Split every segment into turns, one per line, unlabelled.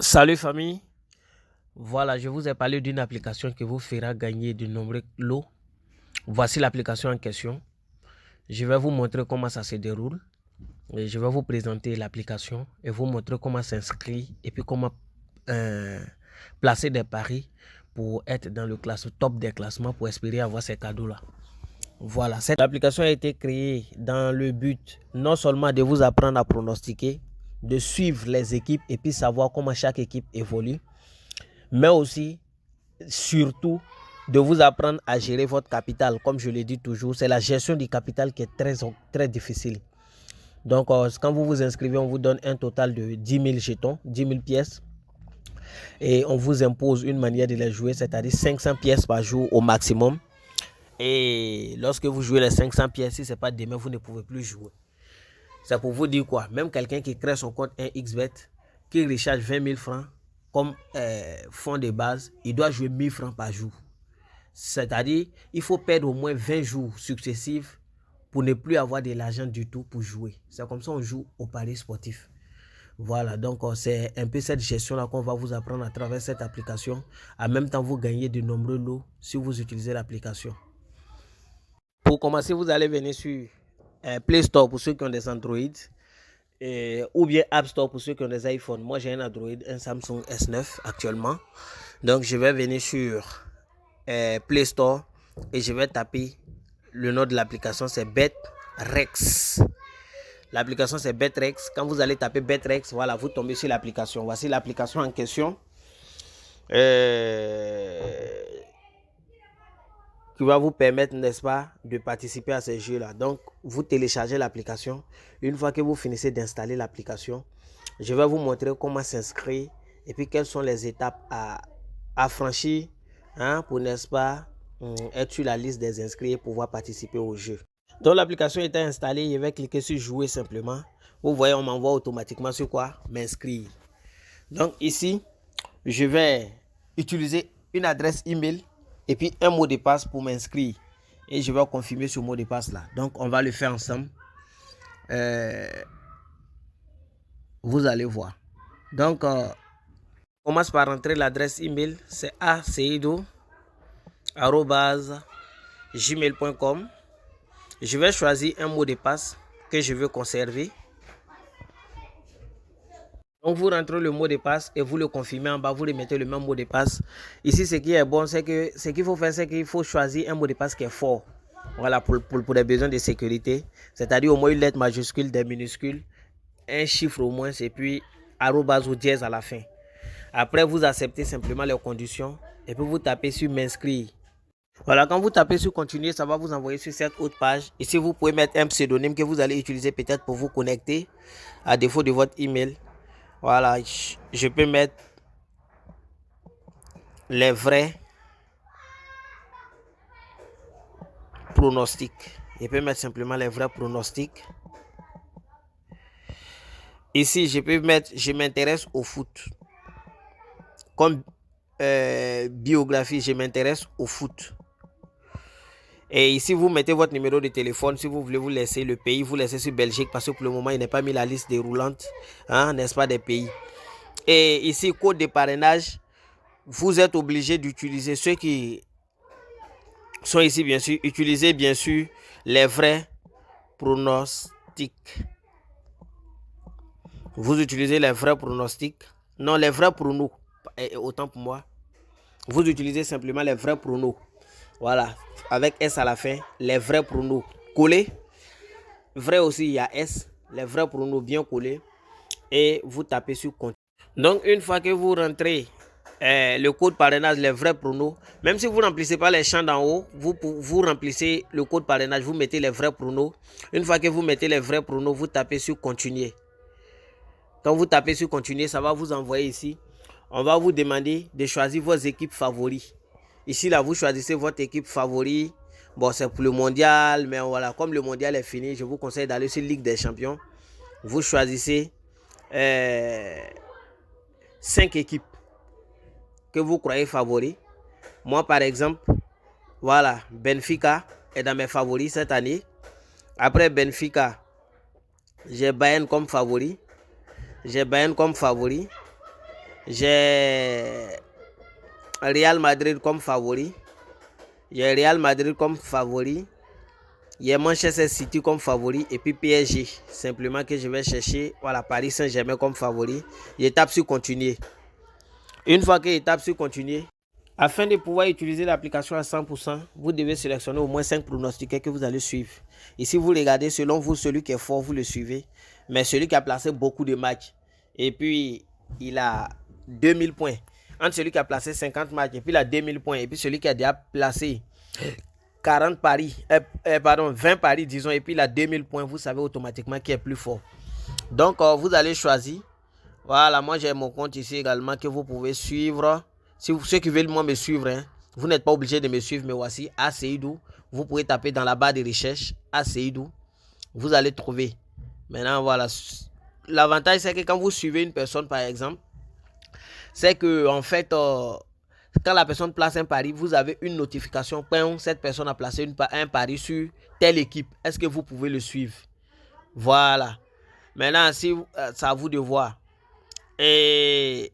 Salut famille, voilà, je vous ai parlé d'une application qui vous fera gagner de nombreux lots. Voici l'application en question. Je vais vous montrer comment ça se déroule. Et je vais vous présenter l'application et vous montrer comment s'inscrire et puis comment placer des paris pour être dans le top des classements pour espérer avoir ces cadeaux-là. Voilà, cette application a été créée dans le but non seulement de vous apprendre à pronostiquer, de suivre les équipes et puis savoir comment chaque équipe évolue, mais aussi, surtout, de vous apprendre à gérer votre capital. Comme je le dis toujours, c'est la gestion du capital qui est très difficile. Donc, quand vous vous inscrivez, on vous donne un total de 10 000 jetons, 10 000 pièces. Et on vous impose une manière de les jouer, c'est-à-dire 500 pièces par jour au maximum. Et lorsque vous jouez les 500 pièces, si ce n'est pas demain, vous ne pouvez plus jouer. C'est pour vous dire quoi? Même quelqu'un qui crée son compte 1xBet, qui recharge 20 000 francs comme fonds de base, il doit jouer 1000 francs par jour. C'est-à-dire, il faut perdre au moins 20 jours successifs pour ne plus avoir de l'argent du tout pour jouer. C'est comme ça qu'on joue au paris sportif. Voilà, donc c'est un peu cette gestion-là qu'on va vous apprendre à travers cette application. En même temps, vous gagnez de nombreux lots si vous utilisez l'application. Pour commencer, vous allez venir sur Play Store pour ceux qui ont des Android ou bien App Store pour ceux qui ont des iPhones. Moi, j'ai un Android, un Samsung S9 actuellement. Donc, je vais venir sur Play Store et je vais taper le nom de l'application, c'est BetRex. L'application, c'est BetRex. Quand vous allez taper BetRex, voilà, vous tombez sur l'application. Voici l'application en question. Qui va vous permettre, n'est-ce pas, de participer à ces jeux-là. Donc, vous téléchargez l'application. Une fois que vous finissez d'installer l'application, je vais vous montrer comment s'inscrire et puis quelles sont les étapes à franchir pour, n'est-ce pas, être sur la liste des inscrits et pouvoir participer au jeu. Donc, l'application est installée, je vais cliquer sur jouer simplement. Vous voyez, on m'envoie automatiquement sur quoi? M'inscrire. Donc, ici, je vais utiliser une adresse email et puis un mot de passe pour m'inscrire. Et je vais confirmer ce mot de passe là. Donc, on va le faire ensemble. Vous allez voir. Donc, on commence par rentrer l'adresse email. C'est aceido@gmail.com. Je vais choisir un mot de passe que je veux conserver. Donc, vous rentrez le mot de passe et vous le confirmez en bas, vous remettez le même mot de passe. Ici, ce qui est bon, c'est que ce qu'il faut faire, c'est qu'il faut choisir un mot de passe qui est fort. Voilà, pour des besoins de sécurité. C'est-à-dire au moins une lettre majuscule, des minuscules, un chiffre au moins, et puis arrobase ou dièse à la fin. Après, vous acceptez simplement les conditions et puis vous tapez sur m'inscrire. Voilà, quand vous tapez sur continuer, ça va vous envoyer sur cette autre page. Ici, vous pouvez mettre un pseudonyme que vous allez utiliser peut-être pour vous connecter à défaut de votre email. Voilà, je peux mettre les vrais pronostics. Je peux mettre simplement les vrais pronostics. Ici, je peux mettre je m'intéresse au foot. Comme biographie, je m'intéresse au foot. Et ici, vous mettez votre numéro de téléphone. Si vous voulez vous laisser le pays, vous laissez sur Belgique parce que pour le moment, il n'est pas mis la liste déroulante, n'est-ce pas, des pays. Et ici, code de parrainage, vous êtes obligé d'utiliser ceux qui sont ici, bien sûr. Utilisez bien sûr les vrais pronostics. Vous utilisez les vrais pronostics. Non, les vrais pronos. Autant pour moi. Vous utilisez simplement les vrais pronos. Voilà, avec S à la fin, les vrais pronos collés. Vrai aussi, il y a S, les vrais pronos bien collés. Et vous tapez sur continue. Donc, une fois que vous rentrez le code parrainage, les vrais pronos, même si vous ne remplissez pas les champs d'en haut, vous remplissez le code parrainage, vous mettez les vrais pronos. Une fois que vous mettez les vrais pronos, vous tapez sur continuer. Quand vous tapez sur continuer, ça va vous envoyer ici. On va vous demander de choisir vos équipes favoris. Ici, là, vous choisissez votre équipe favorite. Bon, c'est pour le mondial, mais voilà, comme le mondial est fini, je vous conseille d'aller sur Ligue des Champions. Vous choisissez 5 équipes que vous croyez favoris. Moi, par exemple, voilà, Benfica est dans mes favoris cette année. Après Benfica, j'ai Bayern comme favori. J'ai Real Madrid comme favori. J'ai Real Madrid comme favori. Il y a Manchester City comme favori et puis PSG. Simplement que je vais chercher voilà, Paris Saint-Germain comme favori. Je tape sur continuer. Une fois que je tape sur continuer, afin de pouvoir utiliser l'application à 100%, vous devez sélectionner au moins 5 pronostiqués que vous allez suivre. Ici, vous regardez selon vous, celui qui est fort, vous le suivez. Mais celui qui a placé beaucoup de matchs et puis il a 2000 points. Entre celui qui a placé 50 matchs et puis il a 2000 points et puis celui qui a déjà placé 40 paris, 20 paris disons et puis il a 2000 points, vous savez automatiquement qui est plus fort. Donc vous allez choisir. Voilà, moi j'ai mon compte ici également que vous pouvez suivre. Si vous, ceux qui veulent moi me suivre, hein, vous n'êtes pas obligé de me suivre, mais voici Aseidou. Vous pouvez taper dans la barre de recherche Aseidou. Vous allez trouver. Maintenant voilà, l'avantage c'est que quand vous suivez une personne par exemple, c'est que en fait quand la personne place un pari, vous avez une notification. Cette personne a placé un pari sur telle équipe. Est-ce que vous pouvez le suivre? Voilà. Maintenant, si c'est à vous de voir. Et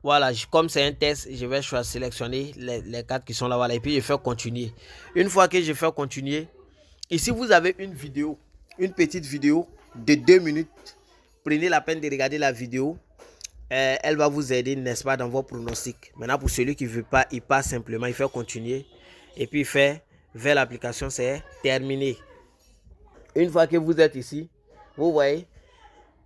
voilà, comme c'est un test, je vais sélectionner les 4 qui sont là. Voilà, et puis je fais continuer. Une fois que je fais continuer, ici vous avez une vidéo, une petite vidéo de 2 minutes. Prenez la peine de regarder la vidéo. Elle va vous aider, n'est-ce pas, dans vos pronostics. Maintenant, pour celui qui ne veut pas, il passe simplement, il fait continuer. Et puis il fait vers l'application, c'est terminé. Une fois que vous êtes ici, vous voyez,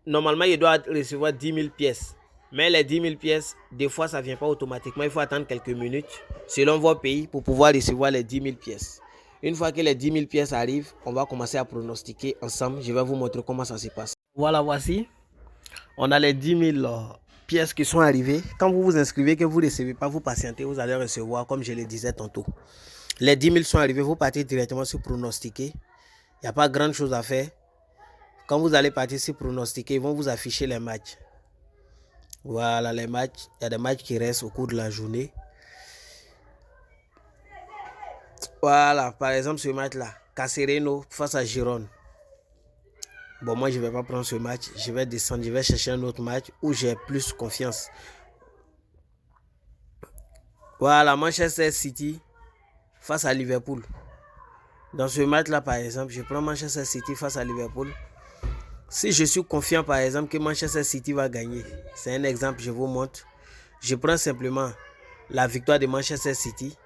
normalement, il doit recevoir 10 000 pièces. Mais les 10 000 pièces, des fois, ça ne vient pas automatiquement. Il faut attendre quelques minutes selon vos pays pour pouvoir recevoir les 10 000 pièces. Une fois que les 10 000 pièces arrivent, on va commencer à pronostiquer ensemble. Je vais vous montrer comment ça se passe. Voilà, voici. On a les 10 000 pièces qui sont arrivées. Quand vous vous inscrivez, que vous ne recevez pas, vous patientez, vous allez recevoir, comme je le disais tantôt. Les 10 000 sont arrivés, vous partez directement sur pronostiquer. Il n'y a pas grand chose à faire. Quand vous allez partir sur pronostiquer, ils vont vous afficher les matchs. Voilà les matchs. Il y a des matchs qui restent au cours de la journée. Voilà, par exemple ce match-là, Cacereno face à Girone. Bon, moi je ne vais pas prendre ce match. Je vais descendre, je vais chercher un autre match où j'ai plus confiance. Voilà, Manchester City face à Liverpool. Dans ce match-là, par exemple, je prends Manchester City face à Liverpool. Si je suis confiant, par exemple, que Manchester City va gagner, c'est un exemple, je vous montre. Je prends simplement la victoire de Manchester City.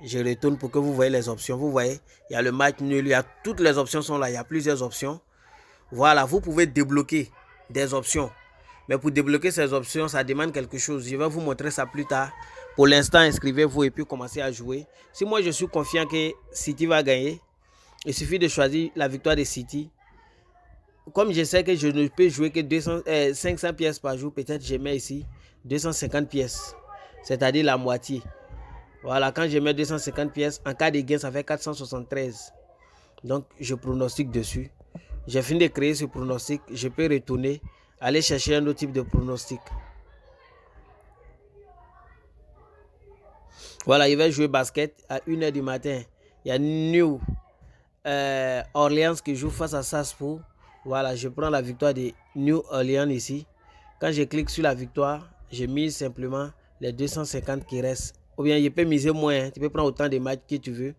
Je retourne pour que vous voyez les options. Vous voyez, il y a le match nul, il y a toutes les options sont là, il y a plusieurs options. Voilà, vous pouvez débloquer des options. Mais pour débloquer ces options, ça demande quelque chose. Je vais vous montrer ça plus tard. Pour l'instant, inscrivez-vous et puis commencez à jouer. Si moi, je suis confiant que City va gagner, il suffit de choisir la victoire de City. Comme je sais que je ne peux jouer que 500 pièces par jour, peut-être je mets ici 250 pièces. C'est-à-dire la moitié. Voilà, quand je mets 250 pièces, en cas de gain, ça fait 473. Donc, je pronostique dessus. J'ai fini de créer ce pronostic. Je peux retourner, aller chercher un autre type de pronostic. Voilà, il va jouer basket à 1h du matin. Il y a New Orleans qui joue face à Salzbourg. Voilà, je prends la victoire de New Orleans ici. Quand je clique sur la victoire, je mise simplement les 250 qui restent. Ou bien, je peux miser moins. Hein. Tu peux prendre autant de matchs que tu veux.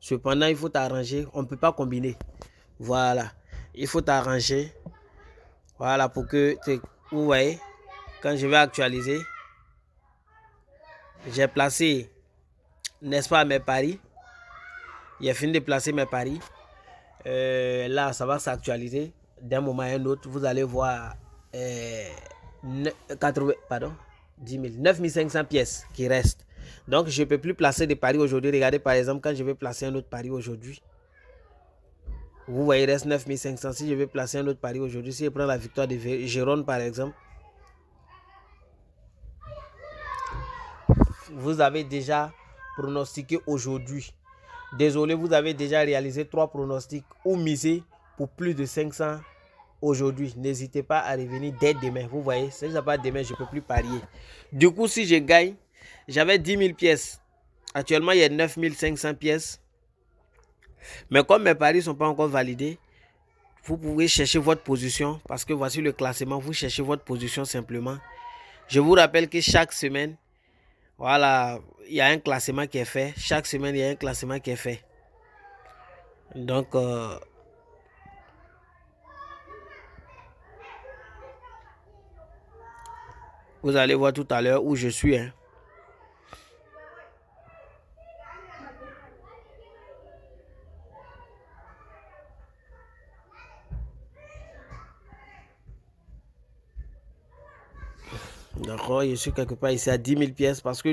Cependant, il faut t'arranger. On ne peut pas combiner. Voilà. Il faut t'arranger. Voilà, pour que vous voyez, quand je vais actualiser, j'ai placé, n'est-ce pas, mes paris. J'ai fini de placer mes paris. Là, ça va s'actualiser d'un moment à un autre. Vous allez voir 9 500 pièces qui restent. Donc, je ne peux plus placer des paris aujourd'hui. Regardez, par exemple, quand je vais placer un autre pari aujourd'hui. Vous voyez, il reste 9 500. Si je vais placer un autre pari aujourd'hui, si je prends la victoire de Girone, par exemple, vous avez déjà pronostiqué aujourd'hui. Désolé, vous avez déjà réalisé 3 pronostics ou misé pour plus de 500 aujourd'hui. N'hésitez pas à revenir dès demain. Vous voyez, si je n'ai pas demain, je ne peux plus parier. Du coup, si je gagne, j'avais 10 000 pièces. Actuellement, il y a 9 500 pièces. Mais comme mes paris ne sont pas encore validés, Vous pouvez chercher votre position parce que voici le classement. Vous cherchez votre position simplement. Je vous rappelle que chaque semaine, voilà, il y a un classement qui est fait. Chaque semaine, il y a un classement qui est fait. Donc, vous allez voir tout à l'heure où je suis. Hein. D'accord, je suis quelque part ici à 10 000 pièces parce que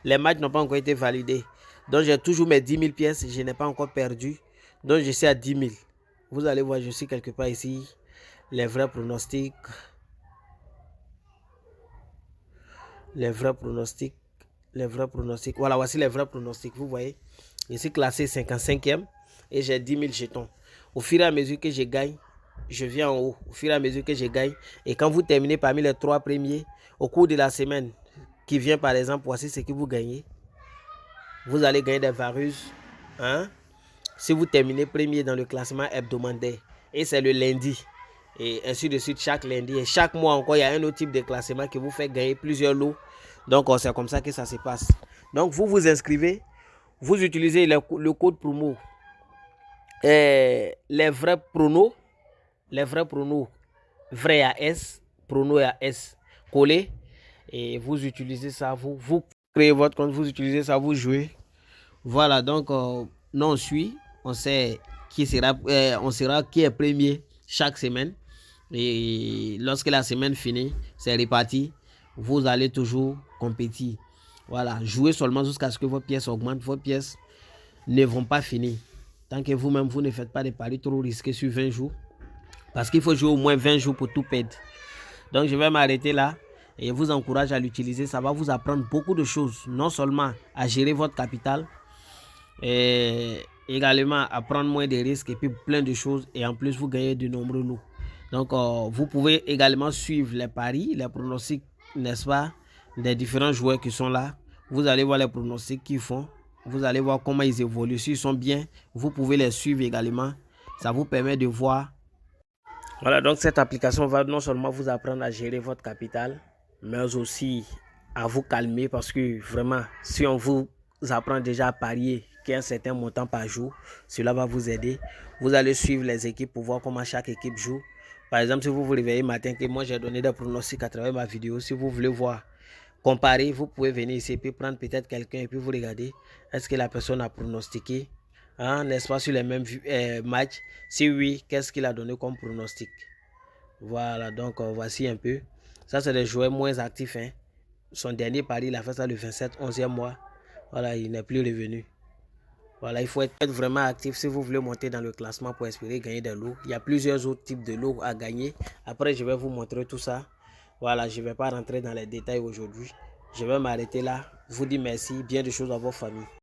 les matchs n'ont pas encore été validés. Donc, j'ai toujours mes 10 000 pièces. Je n'ai pas encore perdu. Donc, je suis à 10 000. Vous allez voir, je suis quelque part ici. Les vrais pronostics. Les vrais pronostics. Les vrais pronostics. Voilà, voici les vrais pronostics. Vous voyez, je suis classé 55e et j'ai 10 000 jetons. Au fur et à mesure que je gagne, je viens en haut. Au fur et à mesure que je gagne. Et quand vous terminez parmi les 3 premiers, au cours de la semaine qui vient, par exemple, voici ce que vous gagnez. Vous allez gagner des varus. Hein? Si vous terminez premier dans le classement hebdomadaire. Et c'est le lundi. Et ainsi de suite chaque lundi. Et chaque mois encore, il y a un autre type de classement qui vous fait gagner plusieurs lots. Donc, c'est comme ça que ça se passe. Donc, vous vous inscrivez. Vous utilisez le code promo. Les vrais pronos. Les vrais pronos. Vrai à S. Prono à S. Collé. Et vous utilisez ça. Vous créez votre compte. Vous utilisez ça. Vous jouez. Voilà. Donc, nous on suit. On sait qui sera. On saura qui est premier chaque semaine. Et lorsque la semaine finit, c'est reparti. Vous allez toujours compétir. Voilà, jouez seulement jusqu'à ce que vos pièces augmentent. Vos pièces ne vont pas finir. Tant que vous-même, vous ne faites pas des paris trop risqués sur 20 jours. Parce qu'il faut jouer au moins 20 jours pour tout perdre. Donc, je vais m'arrêter là. Et je vous encourage à l'utiliser. Ça va vous apprendre beaucoup de choses. Non seulement à gérer votre capital, et également à prendre moins de risques et puis plein de choses. Et en plus, vous gagnez de nombreux lots. Donc, vous pouvez également suivre les paris, les pronostics, n'est-ce pas, des différents joueurs qui sont là. Vous allez voir les pronostics qu'ils font. Vous allez voir comment ils évoluent. S'ils sont bien, vous pouvez les suivre également. Ça vous permet de voir. Voilà, donc cette application va non seulement vous apprendre à gérer votre capital, mais aussi à vous calmer parce que vraiment, si on vous apprend déjà à parier qu'un certain montant par jour, cela va vous aider. Vous allez suivre les équipes pour voir comment chaque équipe joue. Par exemple, si vous vous réveillez matin, que moi j'ai donné des pronostics à travers ma vidéo, si vous voulez voir, comparer, vous pouvez venir ici et puis prendre peut-être quelqu'un et puis vous regardez, est-ce que la personne a pronostiqué, hein, n'est-ce pas, sur les mêmes matchs? Si oui, qu'est-ce qu'il a donné comme pronostic? Voilà, donc voici un peu. Ça, c'est des joueurs moins actifs. Hein. Son dernier pari, il a fait ça le 27, 11e mois. Voilà, il n'est plus revenu. Voilà, il faut être vraiment actif si vous voulez monter dans le classement pour espérer gagner des lots. Il y a plusieurs autres types de lots à gagner. Après, je vais vous montrer tout ça. Voilà, je ne vais pas rentrer dans les détails aujourd'hui. Je vais m'arrêter là. Je vous dis merci. Bien de choses à vos familles.